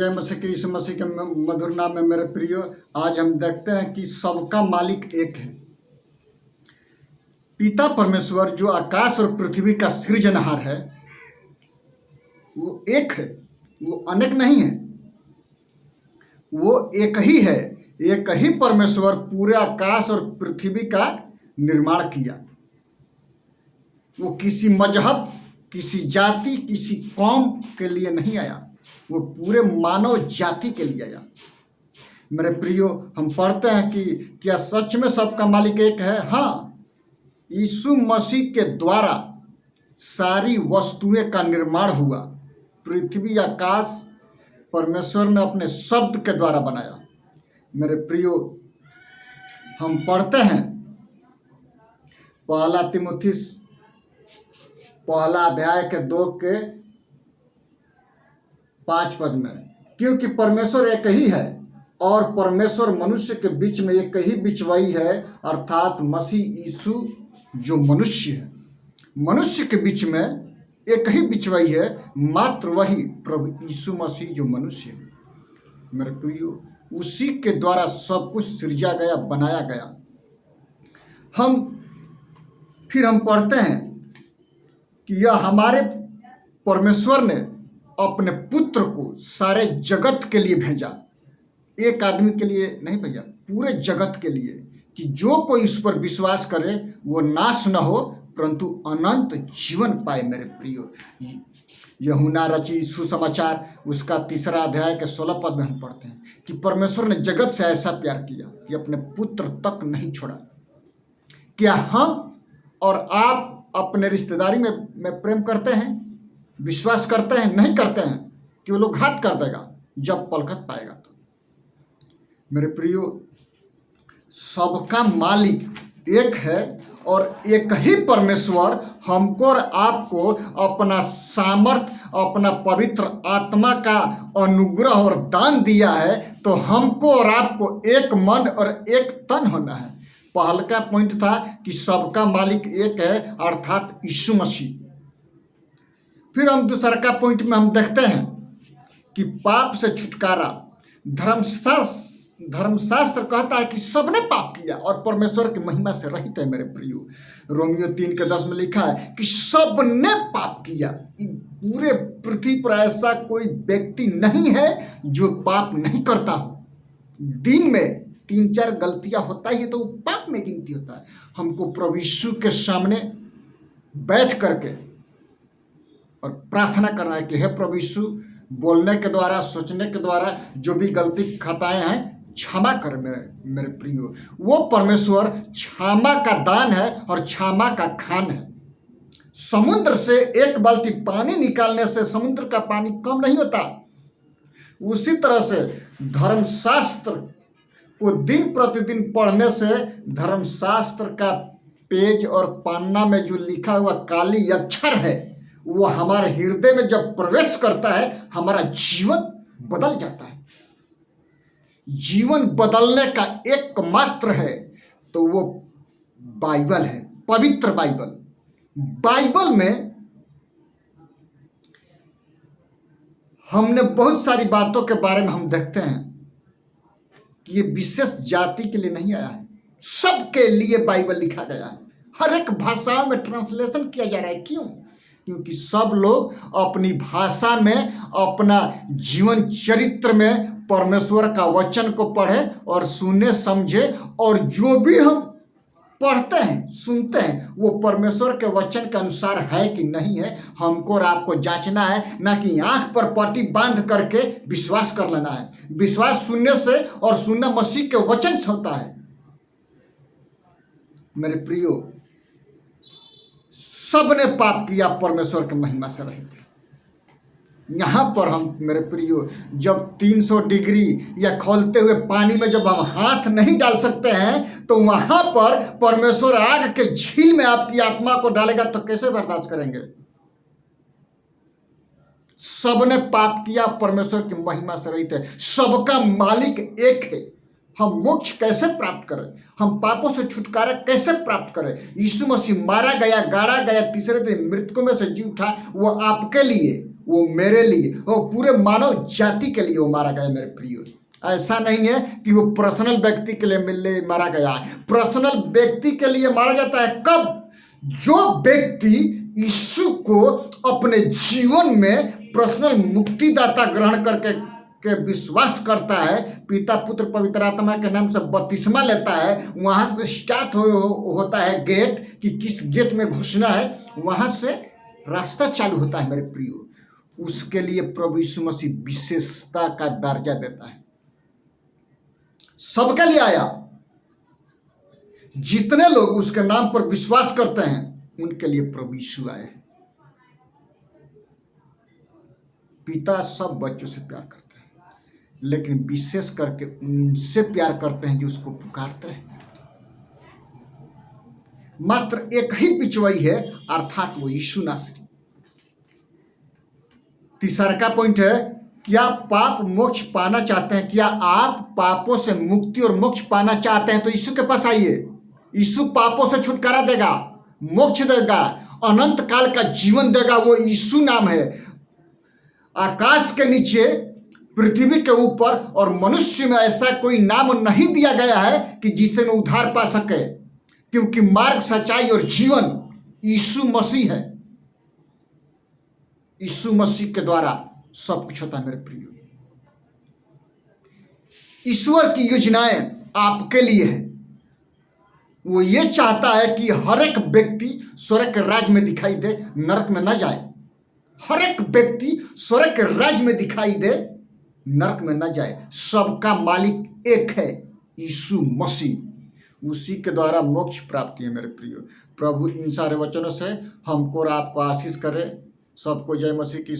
जय मसीह के यीशु मसीह के मधुर नाम में मेरे प्रियो, आज हम देखते हैं कि सबका मालिक एक है। पिता परमेश्वर जो आकाश और पृथ्वी का सृजनहार है वो एक है, वो अनेक नहीं है, वो एक ही है। एक ही परमेश्वर पूरे आकाश और पृथ्वी का निर्माण किया। वो किसी मजहब, किसी जाति, किसी कौम के लिए नहीं आया, वो पूरे मानव जाति के लिए आया। मेरे प्रियो, हम पढ़ते हैं कि क्या सच में सबका मालिक एक है? हाँ, यीशु मसीह के द्वारा सारी वस्तुएं का निर्माण हुआ। पृथ्वी आकाश परमेश्वर ने अपने शब्द के द्वारा बनाया। मेरे प्रियो, हम पढ़ते हैं पहला तीमुथियुस पहला अध्याय के 2 के 5 पद में, क्योंकि परमेश्वर एक ही है और परमेश्वर मनुष्य के बीच में एक ही बिचवाई है, अर्थात मसीह यीशु जो मनुष्य है। मनुष्य के बीच में एक ही बिचवाई है, मात्र वही प्रभु यीशु मसीह जो मनुष्य है। मेरे प्रियो, उसी के द्वारा सब कुछ सृजा गया, बनाया गया। हम पढ़ते हैं कि यह हमारे परमेश्वर ने अपने पुत्र को सारे जगत के लिए भेजा। एक आदमी के लिए नहीं भेजा, पूरे जगत के लिए, कि जो कोई इस पर विश्वास करे वो नाश न हो परंतु अनंत जीवन पाए। मेरे प्रियो, यूहन्ना रचित सुसमाचार उसका 3 अध्याय के 16 पद में हम पढ़ते हैं कि परमेश्वर ने जगत से ऐसा प्यार किया कि अपने पुत्र तक नहीं छोड़ा। क्या हम और आप अपने रिश्तेदारी में प्रेम करते हैं, विश्वास करते हैं? नहीं करते हैं कि वो लोग घात कर देगा जब पलकत पाएगा तो। मेरे प्रियो, सबका मालिक एक है और एक ही परमेश्वर हमको और आपको अपना सामर्थ, अपना पवित्र आत्मा का अनुग्रह और दान दिया है। तो हमको और आपको एक मन और एक तन होना है। पहला का पॉइंट था कि सबका मालिक एक है, अर्थात यीशु मसीह। फिर हम दूसरा का पॉइंट में हम देखते हैं कि पाप से छुटकारा। धर्मशास्त्र कहता है कि सबने पाप किया और परमेश्वर की महिमा से रहित है। मेरे प्रियो, रोमियो 3 के 10 में लिखा है कि सबने पाप किया। पूरे पृथ्वी पर ऐसा कोई व्यक्ति नहीं है जो पाप नहीं करता हो। दिन में 3-4 गलतियां होता ही है तो पाप में गिनती होता है। हमको प्रभु यीशु के सामने बैठ करके और प्रार्थना करना है कि हे प्रभु यीशु, बोलने के द्वारा, सोचने के द्वारा जो भी गलती खताएं हैं क्षमा कर। मेरे प्रियो, वो परमेश्वर क्षमा का दान है और क्षमा का खान है। समुद्र से 1 बाल्टी पानी निकालने से समुद्र का पानी कम नहीं होता। उसी तरह से धर्मशास्त्र को दिन प्रतिदिन पढ़ने से धर्मशास्त्र का पेज और पन्ना में जो लिखा हुआ काली अक्षर है वो हमारे हृदय में जब प्रवेश करता है, हमारा जीवन बदल जाता है। जीवन बदलने का एकमात्र है तो वो बाइबल है, पवित्र बाइबल। बाइबल में हमने बहुत सारी बातों के बारे में हम देखते हैं कि ये विशेष जाति के लिए नहीं आया है, सबके लिए बाइबल लिखा गया है। हर एक भाषाओं में ट्रांसलेशन किया जा रहा है। क्यों? क्योंकि सब लोग अपनी भाषा में, अपना जीवन चरित्र में परमेश्वर का वचन को पढ़े और सुने, समझे, और जो भी हम पढ़ते हैं, सुनते हैं, वो परमेश्वर के वचन के अनुसार है कि नहीं है। हमको और आपको जांचना है, ना कि आंख पर पट्टी बांध करके विश्वास कर लेना है। विश्वास सुनने से और सुनना मसीह के वचन से होता है। मेरे प्रियो, सबने पाप किया, परमेश्वर की महिमा से रहित। यहाँ पर हम, मेरे प्रियो, जब 300 डिग्री या खौलते हुए पानी में जब हम हाथ नहीं डाल सकते हैं तो वहां पर परमेश्वर आग के झील में आपकी आत्मा को डालेगा तो कैसे बर्दाश्त करेंगे? सबने पाप किया, परमेश्वर की महिमा से रहित है। सबका मालिक एक है। हम मोक्ष कैसे प्राप्त करें? हम पापों से छुटकारा कैसे प्राप्त करें? यीशु मसीह मारा गया, गाड़ा गया, तीसरे दिन मृतकों में से जी उठा, वो आपके लिए वो मेरे लिए, वो पूरे मानव जाति के लिए वो मारा गया मेरे प्रियो। ऐसा नहीं है कि वो पर्सनल व्यक्ति के लिए मारा गया है। पर्सनल व्यक्ति के लिए मारा जाता है कब? जो व्यक्ति यीशु को अपने जीवन में पर्सनल मुक्तिदाता ग्रहण करके के विश्वास करता है, पिता पुत्र पवित्र आत्मा के नाम से बपतिस्मा लेता है, वहां से स्टार्ट होता है गेट कि किस गेट में घुसना है, वहां से रास्ता चालू होता है मेरे प्रियो। उसके लिए प्रभु यीशु मसीह विशेषता का दर्जा देता है। सबके लिए आया। जितने लोग उसके नाम पर विश्वास करते हैं उनके लिए प्रभु यीशु आए। पिता सब बच्चों से प्यार करते हैं, लेकिन विशेष करके उनसे प्यार करते हैं जो उसको पुकारते हैं। मात्र एक ही पिछवाई है, अर्थात वो यीशु नासरी। तीसरा का पॉइंट है, क्या पाप मोक्ष पाना चाहते हैं? क्या आप पापों से मुक्ति और मोक्ष पाना चाहते हैं तो यीशु के पास आइए। यीशु पापों से छुटकारा देगा, मोक्ष देगा, अनंत काल का जीवन देगा। वो यीशु नाम है। आकाश के नीचे, पृथ्वी के ऊपर और मनुष्य में ऐसा कोई नाम नहीं दिया गया है कि जिससे में उद्धार पा सके, क्योंकि मार्ग, सच्चाई और जीवन यीशु मसीह है। यीशु मसीह के द्वारा सब कुछ होता है मेरे प्रियो। ईश्वर की योजनाएं आपके लिए है। वो ये चाहता है कि हर एक व्यक्ति स्वर्ग के राज्य में दिखाई दे, नरक में न जाए। हर एक व्यक्ति स्वर्ग के राज्य में दिखाई दे, नरक में न जाए। सबका मालिक एक है, यीशु मसीह। उसी के द्वारा मोक्ष प्राप्ति है मेरे प्रियो। प्रभु इन सारे वचनों से हमको और आपको आशीष करे। सबको जय मसीह की।